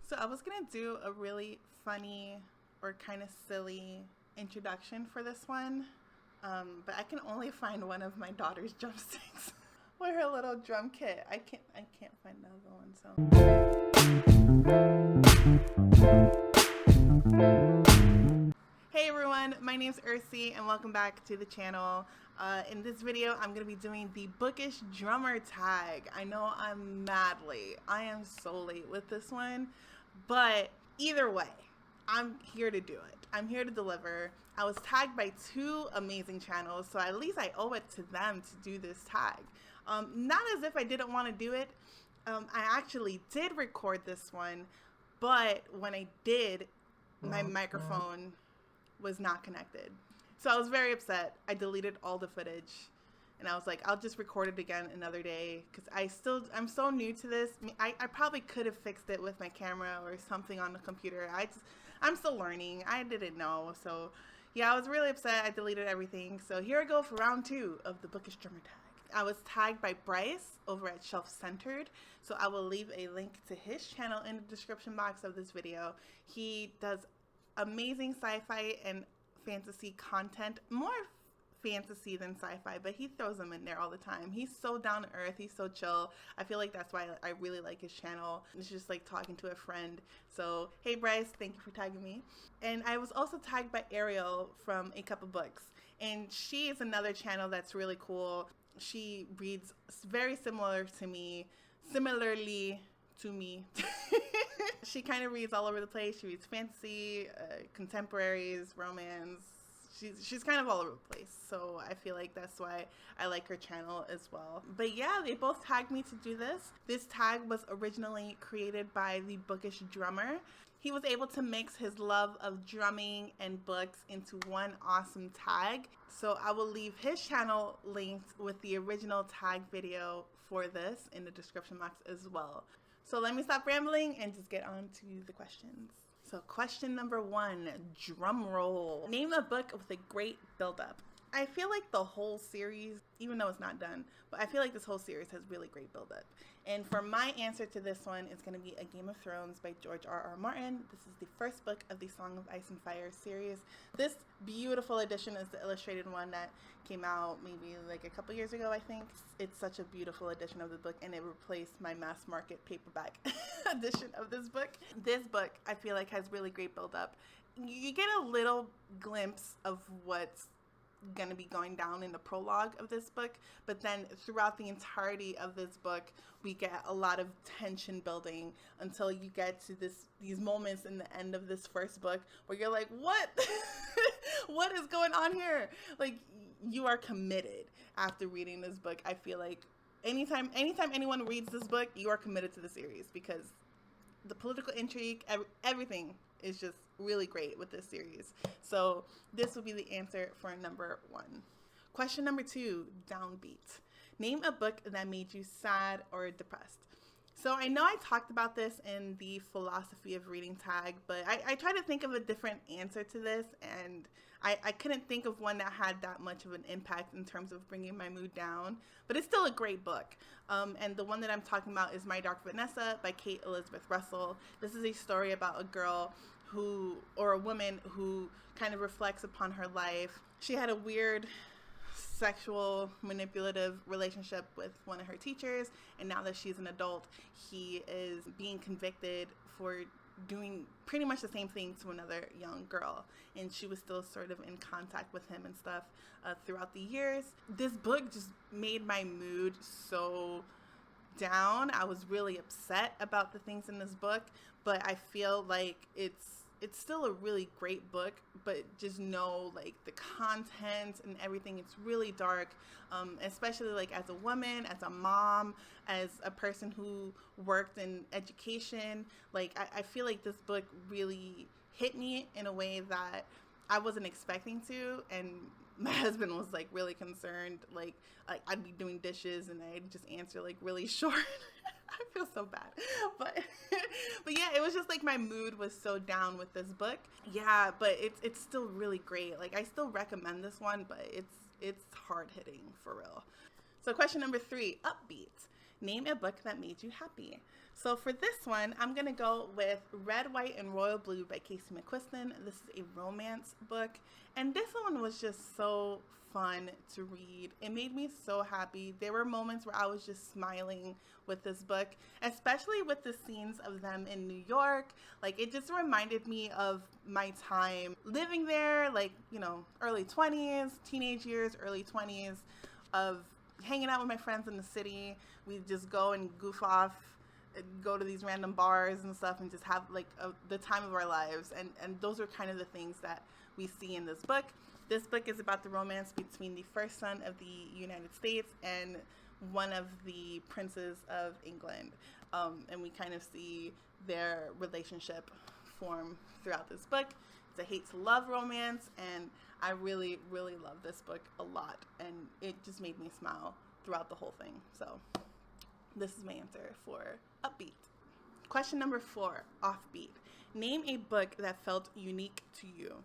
So I was gonna do a really funny or kind of silly introduction for this one, but I can only find one of my daughter's drumsticks or her little drum kit. I can't find the other one. So. Hey everyone, my name's Ercy and welcome back to the channel. In this video, I'm going to be doing the Bookish Drummer Tag. I know I'm mad late. I am so late with this one, but either way, I'm here to do it. I'm here to deliver. I was tagged by two amazing channels, so at least I owe it to them to do this tag. Not as if I didn't want to do it. I actually did record this one, but when I did, my microphone was not connected. So I was very upset. I deleted all the footage and I was like, I'll just record it again another day because I'm so new to this. I probably could have fixed it with my camera or something on the computer. I'm still learning. I didn't know. So yeah, I was really upset. I deleted everything. So here I go for round 2 of the Bookish Drummer Tag. I was tagged by Bryce over at Shelf Centered. So I will leave a link to his channel in the description box of this video. He does amazing sci-fi and fantasy content, more fantasy than sci-fi, but he throws them in there all the time. He's so down to earth. He's so chill. I feel like that's why I really like his channel. It's just like talking to a friend. So hey Bryce, thank you for tagging me. And I was also tagged by Ariel from A Cuppa Books, and she is another channel that's really cool. She reads very similarly to me. She kind of reads all over the place. She reads fantasy, contemporaries, romance. She's kind of all over the place. So I feel like that's why I like her channel as well. But yeah, they both tagged me to do this. This tag was originally created by the Bookish Drummer. He was able to mix his love of drumming and books into one awesome tag. So I will leave his channel linked with the original tag video for this in the description box as well. So let me stop rambling and just get on to the questions. So question number 1, drum roll. Name a book with a great build-up. I feel like the whole series, even though it's not done, but I feel like this whole series has really great build-up. And for my answer to this one, it's going to be A Game of Thrones by George R.R. Martin. This is the first book of the Song of Ice and Fire series. This beautiful edition is the illustrated one that came out maybe like a couple years ago, I think. It's such a beautiful edition of the book, and it replaced my mass market paperback edition of this book. This book, I feel like, has really great build-up. You get a little glimpse of what's going to be going down in the prologue of this book, but then throughout the entirety of this book we get a lot of tension building until you get to these moments in the end of this first book where you're like, what what is going on here? Like, you are committed after reading this book. I feel like anytime anyone reads this book, you are committed to the series because the political intrigue, everything is just really great with this series. So this would be the answer for number 1. Question number 2, Downbeat. Name a book that made you sad or depressed. So I know I talked about this in the philosophy of reading tag, but I tried to think of a different answer to this, and I couldn't think of one that had that much of an impact in terms of bringing my mood down, but it's still a great book. And the one that I'm talking about is My Dark Vanessa by Kate Elizabeth Russell. This is a story about a girl or a woman who kind of reflects upon her life. She had a weird sexual manipulative relationship with one of her teachers, and now that she's an adult, he is being convicted for doing pretty much the same thing to another young girl, and she was still sort of in contact with him and stuff throughout the years. This book just made my mood so down. I was really upset about the things in this book, but I feel like it's still a really great book, but just know like the content and everything, it's really dark, especially like as a woman, as a mom, as a person who worked in education. Like I feel like this book really hit me in a way that I wasn't expecting to, and my husband was like really concerned. Like I'd be doing dishes and I'd just answer like really short. I feel so bad, but yeah, it was just like my mood was so down with this book. Yeah, but it's still really great. Like I still recommend this one, but it's hard hitting for real. So question number 3, Upbeat. Name a book that made you happy. So for this one, I'm going to go with Red, White, and Royal Blue by Casey McQuiston. This is a romance book, and this one was just so fun to read. It made me so happy. There were moments where I was just smiling with this book, especially with the scenes of them in New York. Like, it just reminded me of my time living there, like, you know, early 20s, teenage years, early 20s, of hanging out with my friends in the city. We'd just go and goof off, go to these random bars and stuff, and just have like the time of our lives. And those are kind of the things that we see in this book. This book is about the romance between the first son of the United States and one of the princes of England. And we kind of see their relationship form throughout this book. It's a hate to love romance, and I really, really love this book a lot. And it just made me smile throughout the whole thing. So this is my answer for Upbeat. Question number 4, Offbeat. Name a book that felt unique to you.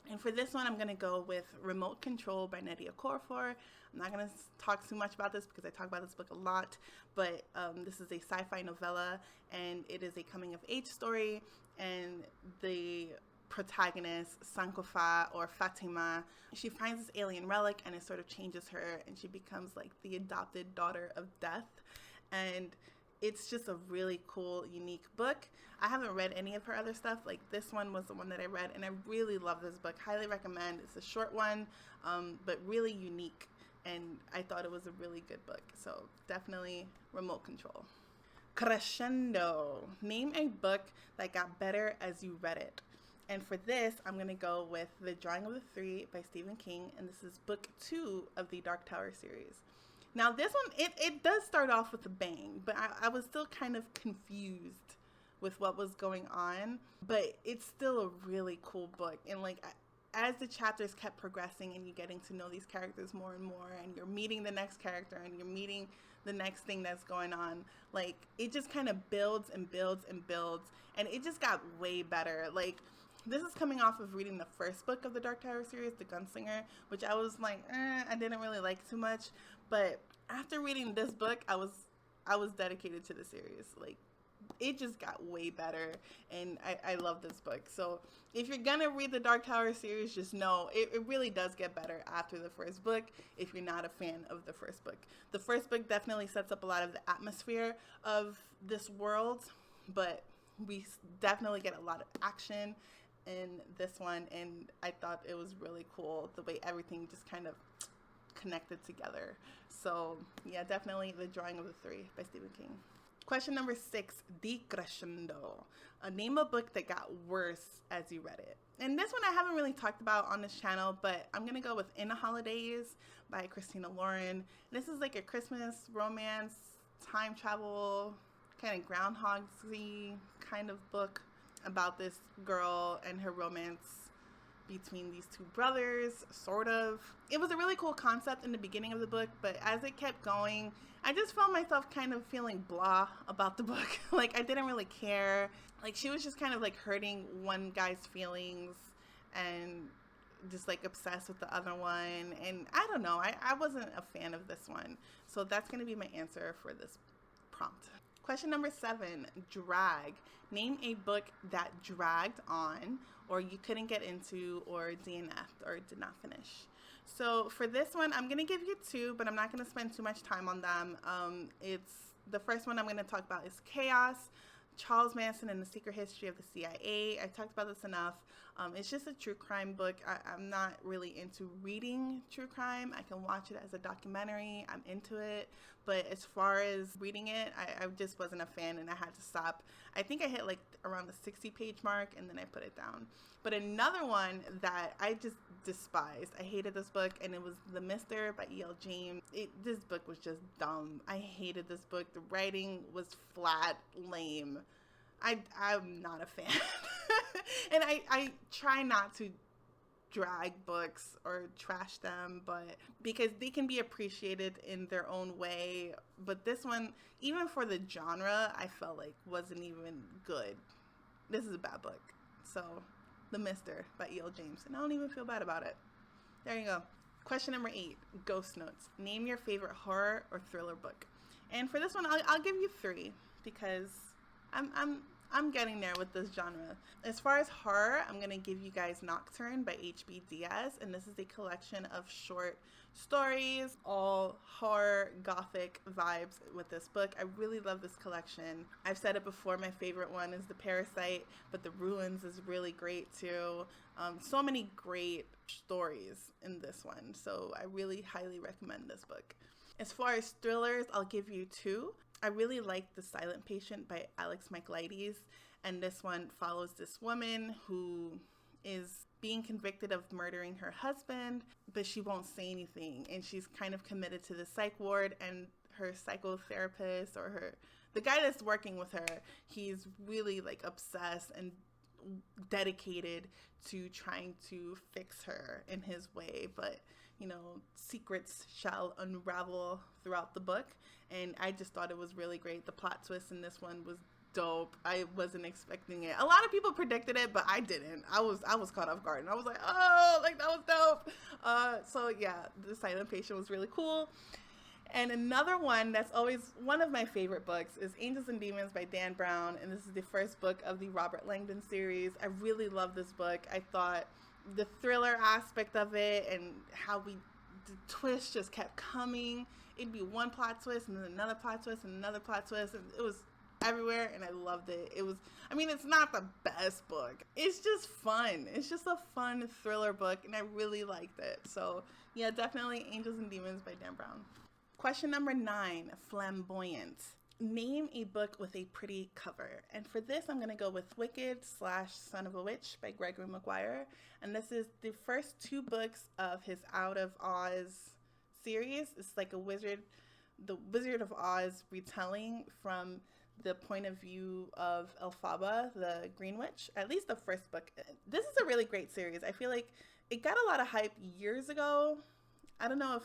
And for this one, I'm going to go with Remote Control by Nnedi Okorafor. I'm not going to talk too much about this because I talk about this book a lot, but this is a sci-fi novella, and it is a coming-of-age story, and the protagonist, Sankofa, or Fatima, she finds this alien relic, and it sort of changes her, and she becomes like the adopted daughter of death. And it's just a really cool, unique book. I haven't read any of her other stuff. Like, this one was the one that I read, and I really love this book. Highly recommend. It's a short one, but really unique, and I thought it was a really good book. So definitely Remote Control. Crescendo. Name a book that got better as you read it. And for this, I'm going to go with The Drawing of the Three by Stephen King, and this is book 2 of the Dark Tower series. Now, this one, it does start off with a bang, but I was still kind of confused with what was going on, but it's still a really cool book. And like, as the chapters kept progressing and you're getting to know these characters more and more, and you're meeting the next character and you're meeting the next thing that's going on, like, it just kind of builds and builds and builds, and it just got way better. Like, this is coming off of reading the first book of the Dark Tower series, The Gunslinger, which I was like, I didn't really like too much. But after reading this book, I was dedicated to the series. Like, it just got way better, and I love this book. So if you're gonna read the Dark Tower series, just know it really does get better after the first book if you're not a fan of the first book. The first book definitely sets up a lot of the atmosphere of this world, but we definitely get a lot of action in this one, and I thought it was really cool the way everything just kind of connected together. So yeah, definitely The Drawing of the Three by Stephen King. Question number 6, Decrescendo. Name a book that got worse as you read it. And this one I haven't really talked about on this channel, but I'm gonna go with In the Holidays by Christina Lauren. This is like a Christmas romance, time travel, kind of Groundhog-y kind of book about this girl and her romance between these two brothers, sort of. It was a really cool concept in the beginning of the book, but as it kept going, I just found myself kind of feeling blah about the book. Like, I didn't really care. Like, she was just kind of like hurting one guy's feelings and just like obsessed with the other one. And I don't know, I wasn't a fan of this one. So that's going to be my answer for this prompt. Question number 7, drag. Name a book that dragged on, or you couldn't get into, or DNFed, or did not finish. So for this one, I'm going to give you 2, but I'm not going to spend too much time on them. It's the first one I'm going to talk about is Chaos, Charles Manson and the Secret History of the CIA. I talked about this enough. It's just a true crime book. I'm not really into reading true crime. I can watch it as a documentary. I'm into it. But as far as reading it, I just wasn't a fan, and I had to stop. I think I hit like around the 60-page mark, and then I put it down. But another one that I just despised, I hated this book, and it was The Mister by E.L. James. This book was just dumb. I hated this book. The writing was flat, lame. I'm not a fan. And I try not to drag books or trash them, but because they can be appreciated in their own way. But this one, even for the genre, I felt like wasn't even good. This is a bad book. So, The Mister by E.L. James. And I don't even feel bad about it. There you go. Question number 8, Ghost Notes. Name your favorite horror or thriller book. And for this one, I'll give you 3 because I'm getting there with this genre. As far as horror, I'm going to give you guys Nocturne by H.B. Diaz, and this is a collection of short stories, all horror, gothic vibes with this book. I really love this collection. I've said it before, my favorite one is The Parasite, but The Ruins is really great too. So many great stories in this one, so I really highly recommend this book. As far as thrillers, I'll give you 2. I really like The Silent Patient by Alex Michaelides, and this one follows this woman who is being convicted of murdering her husband, but she won't say anything, and she's kind of committed to the psych ward, and her psychotherapist or the guy that's working with her, he's really like obsessed and dedicated to trying to fix her in his way, but you know, secrets shall unravel throughout the book, and I just thought it was really great. The plot twist in this one was dope. I wasn't expecting it. A lot of people predicted it, but I didn't. I was caught off guard, and I was like, oh, like that was dope. So yeah, The Silent Patient was really cool. And another one that's always one of my favorite books is Angels and Demons by Dan Brown, and this is the first book of the Robert Langdon series. I really love this book. I thought the thriller aspect of it and how the twist just kept coming. It'd be one plot twist and then another plot twist and another plot twist, and it was everywhere, and I loved it. It's not the best book. It's just fun. It's just a fun thriller book, and I really liked it. So yeah, definitely Angels and Demons by Dan Brown. Question number 9, Flam'boyant. Name a book with a pretty cover. And for this, I'm going to go with Wicked/Son of a Witch by Gregory Maguire. And this is the first 2 books of his Out of Oz series. It's like the Wizard of Oz retelling from the point of view of Elphaba, the Green Witch. At least the first book. This is a really great series. I feel like it got a lot of hype years ago. I don't know if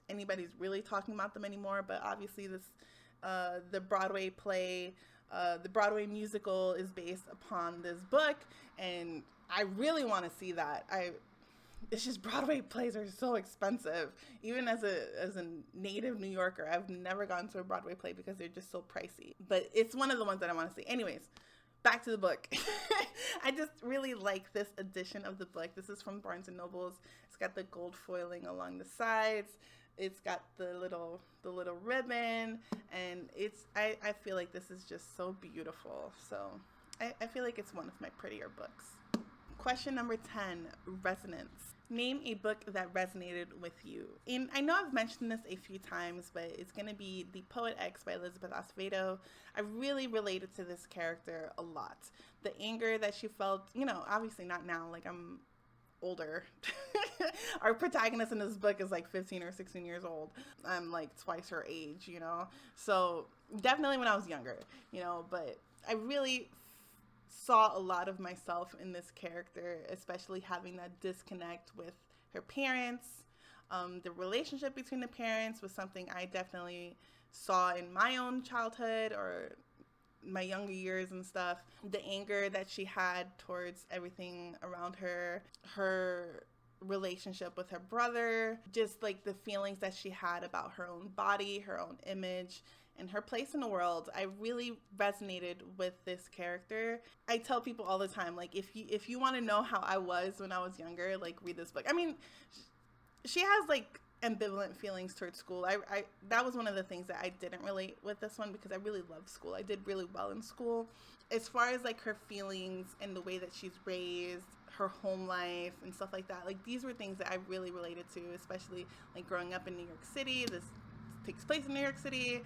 anybody's really talking about them anymore, but obviously the Broadway play, the Broadway musical is based upon this book, and I really want to see that. It's just Broadway plays are so expensive. Even as a native New Yorker, I've never gone to a Broadway play because they're just so pricey. But it's one of the ones that I want to see. Anyways, back to the book. I just really like this edition of the book. This is from Barnes & Noble's. It's got the gold foiling along the sides. It's got the little ribbon, and I feel like this is just so beautiful. So I feel like it's one of my prettier books. Question number 10, resonance. Name a book that resonated with you. And I know I've mentioned this a few times, but it's going to be The Poet X by Elizabeth Acevedo. I really related to this character a lot. The anger that she felt, obviously not now, like I'm older. Our protagonist in this book is like 15 or 16 years old. I'm like twice her age, So definitely when I was younger, but I really saw a lot of myself in this character, especially having that disconnect with her parents. The relationship between the parents was something I definitely saw in my own childhood or my younger years and stuff. The anger that she had towards everything around her relationship with her brother, just like the feelings that she had about her own body, her own image, and her place in the world. I really resonated with this character. I tell people all the time, like, if you want to know how I was when I was younger, like, read this book. I mean, she has like ambivalent feelings towards school. I that was one of the things that I didn't relate with this one because I really loved school. I did really well in school. As far as like her feelings and the way that she's raised, her home life and stuff like that, like these were things that I really related to, especially like growing up in New York City. This takes place in New York City.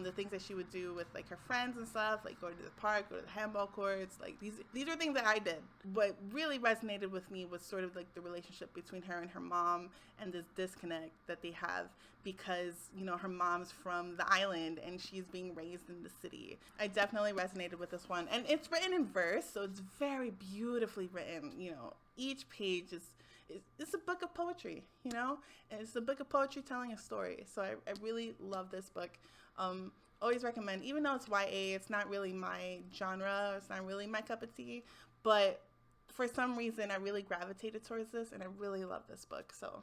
The things that she would do with like her friends and stuff, like go to the park, go to the handball courts, like these are things that I did. What really resonated with me was sort of like the relationship between her and her mom and this disconnect that they have because, her mom's from the island and she's being raised in the city. I definitely resonated with this one. And it's written in verse, so it's very beautifully written. Each page is it's a book of poetry, and it's a book of poetry telling a story. So I really love this book. Always recommend, even though it's YA, it's not really my genre, it's not really my cup of tea, but for some reason I really gravitated towards this and I really love this book. So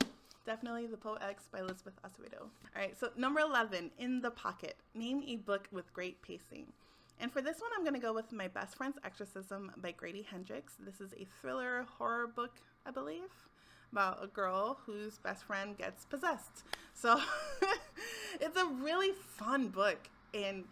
Definitely The Poet X by Elizabeth Acevedo. All right, so number 11, In the Pocket. Name a book with great pacing. And for this one, I'm going to go with My Best Friend's Exorcism by Grady Hendrix. This is a thriller horror book, I believe, about a girl whose best friend gets possessed. So it's a really fun book. And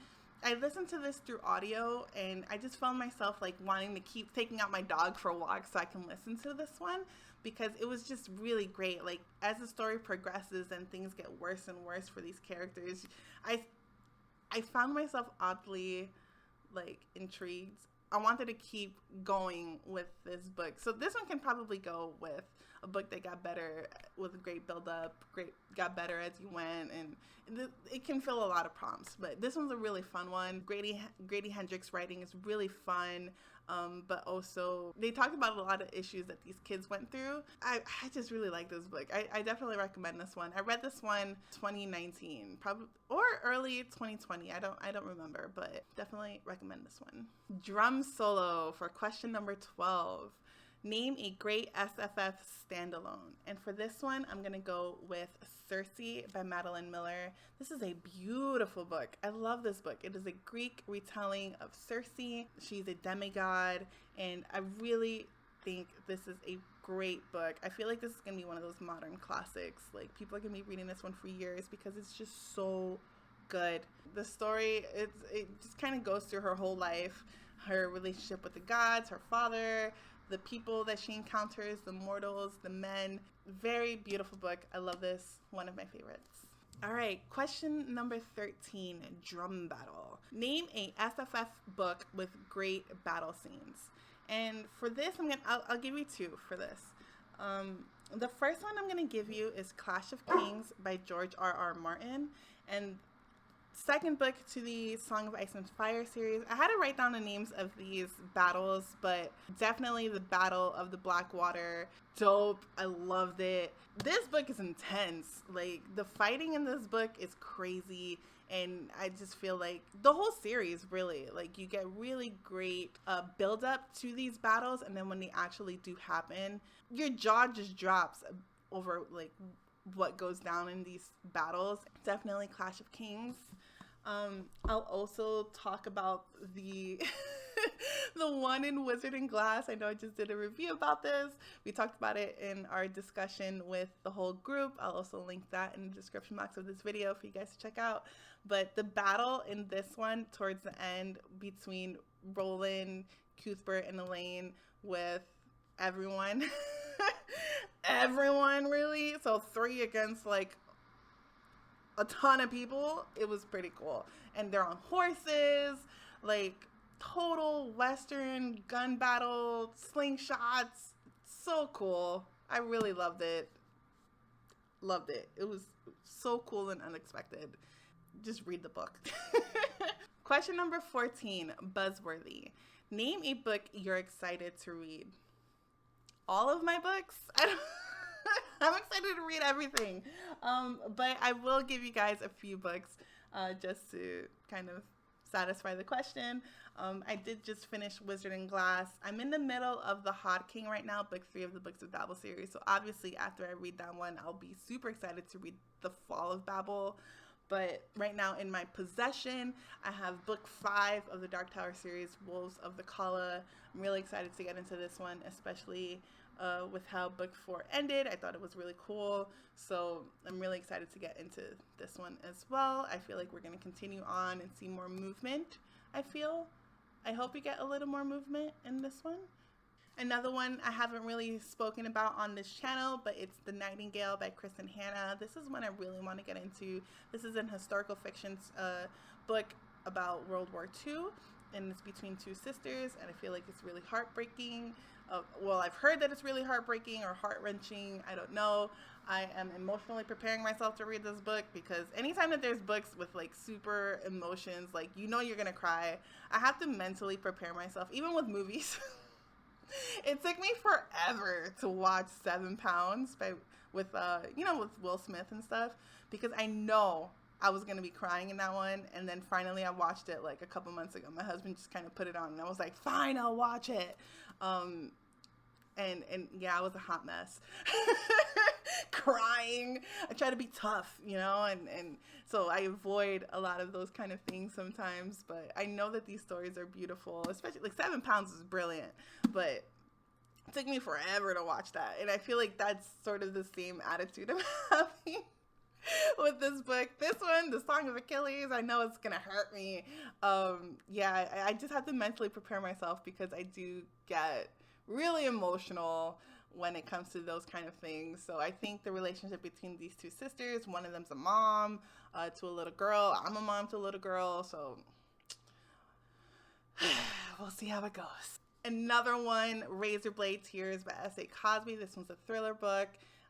I listened to this through audio, and I just found myself like wanting to keep taking out my dog for a walk so I can listen to this one, because it was just really great. Like, as the story progresses and things get worse and worse for these characters, I found myself oddly like intrigued. I wanted to keep going with this book. So this one can probably go with a book that got better with a great build-up, got better as you went, and it can fill a lot of prompts. But this one's a really fun one. Grady Hendrix writing is really fun, but also they talked about a lot of issues that these kids went through. I just really like this book. I definitely recommend this one. I read this one 2019, probably, or early 2020. I don't remember, but definitely recommend this one. Drum solo for question number 12. Name a great SFF standalone. And for this one, I'm going to go with Ercy by Madeline Miller. This is a beautiful book. I love this book. It is a Greek retelling of Circe. She's a demigod, and I really think this is a great book. I feel like this is going to be one of those modern classics. Like, people are going to be reading this one for years because it's just so good. The story, it just kind of goes through her whole life, her relationship with the gods, her father, the people that she encounters, the mortals, the men. Very beautiful book. I love this. One of my favorites. All right, question number 13, drum battle. Name a SFF book with great battle scenes. And for this, I'll give you two for this. The first one I'm going to give you is Clash of Kings by George R.R. Martin. And second book to the Song of Ice and Fire series. I had to write down the names of these battles, but definitely the Battle of the Blackwater. Dope. I loved it. This book is intense. Like, the fighting in this book is crazy, and I just feel like the whole series, really, like, you get really great build up to these battles, and then when they actually do happen, your jaw just drops over like what goes down in these battles. Definitely Clash of Kings. I'll also talk about the the one in Wizard and Glass. I know I just did a review about this. We talked about it in our discussion with the whole group. I'll also link that in the description box of this video for you guys to check out. But the battle in this one towards the end between Roland, Cuthbert, and Elaine with everyone. Everyone, really. So 3 against like a ton of people. It was pretty cool. And they're on horses, like total Western gun battle, slingshots. So cool. I really loved it. Loved it. It was so cool and unexpected. Just read the book. Question number 14, buzzworthy. Name a book you're excited to read. All of my books? I'm excited to read everything. But I will give you guys a few books just to kind of satisfy the question. I did just finish Wizard and Glass. I'm in the middle of The Hot King right now, book 3 of the Books of Babel series. So obviously after I read that one, I'll be super excited to read The Fall of Babel. But right now in my possession, I have book 5 of the Dark Tower series, Wolves of the Kala. I'm really excited to get into this one, especially with how book 4 ended. I thought it was really cool. So I'm really excited to get into this one as well. I feel like we're going to continue on and see more movement, I hope we get a little more movement in this one. Another one I haven't really spoken about on this channel, but it's The Nightingale by Kristen Hanna. This is one I really want to get into. This is an historical fiction book about World War II, and it's between 2 sisters, and I feel like it's really heartbreaking. Well, I've heard that it's really heartbreaking or heart-wrenching. I don't know. I am emotionally preparing myself to read this book because anytime that there's books with like super emotions, like, you know, you're going to cry, I have to mentally prepare myself, even with movies. It took me forever to watch 7 Pounds with Will Smith and stuff, because I know I was going to be crying in that one. And then finally I watched it like a couple months ago. My husband just kind of put it on and I was like, fine, I'll watch it. And yeah, I was a hot mess. crying. I try to be tough, you know, and so I avoid a lot of those kind of things sometimes, but I know that these stories are beautiful, especially like 7 Pounds is brilliant, but it took me forever to watch that. And I feel like that's sort of the same attitude I'm having with this book. This one, The Song of Achilles, I know it's gonna hurt me. Yeah, I just have to mentally prepare myself because I do get really emotional when it comes to those kind of things. So I think the relationship between these two sisters, one of them's a mom to a little girl. I'm a mom to a little girl, so we'll see how it goes. Another one, Razorblade Tears by S.A. Cosby. This one's a thriller book.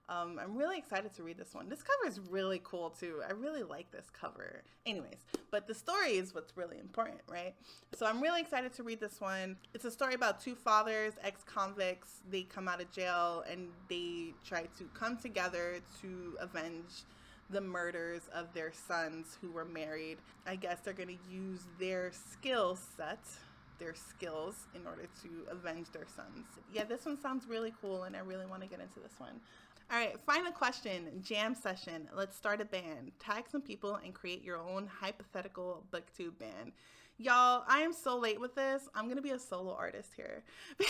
I'm really excited to read this one. This cover is really cool too. I really like this cover. Anyways, but the story is what's really important, right? So I'm really excited to read this one. It's a story about two fathers, ex-convicts. They come out of jail and they try to come together to avenge the murders of their sons who were married. I guess they're going to use their skill set, their skills, in order to avenge their sons. Yeah, this one sounds really cool and I really want to get into this one. All right, final question, jam session. Let's start a band. Tag some people and create your own hypothetical booktube band. Y'all, I am so late with this. I'm going to be a solo artist here. I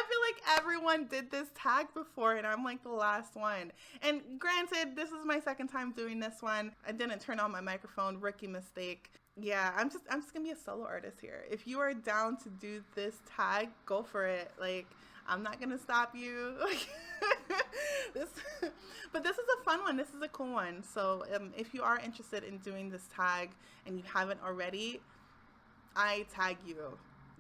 feel like everyone did this tag before and I'm like the last one. And granted, this is my second time doing this one. I didn't turn on my microphone, rookie mistake. Yeah, I'm just going to be a solo artist here. If you are down to do this tag, go for it. Like, I'm not going to stop you. But this is a fun one. This is a cool one. So if you are interested in doing this tag and you haven't already, I tag you.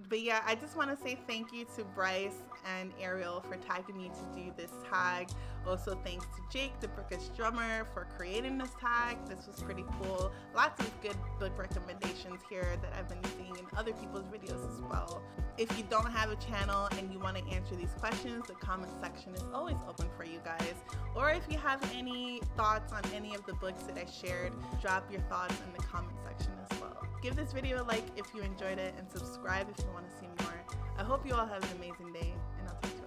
But yeah, I just want to say thank you to Bryce and Ariel for tagging me to do this tag. Also, thanks to Jake, the Bookish Drummer, for creating this tag. This was pretty cool. Lots of good book recommendations here that I've been seeing in other people's videos as well. If you don't have a channel and you want to answer these questions, the comment section is always open for you guys. Or if you have any thoughts on any of the books that I shared, drop your thoughts in the comment section as well. Give this video a like if you enjoyed it and subscribe if you want to see more. I hope you all have an amazing day and I'll talk to you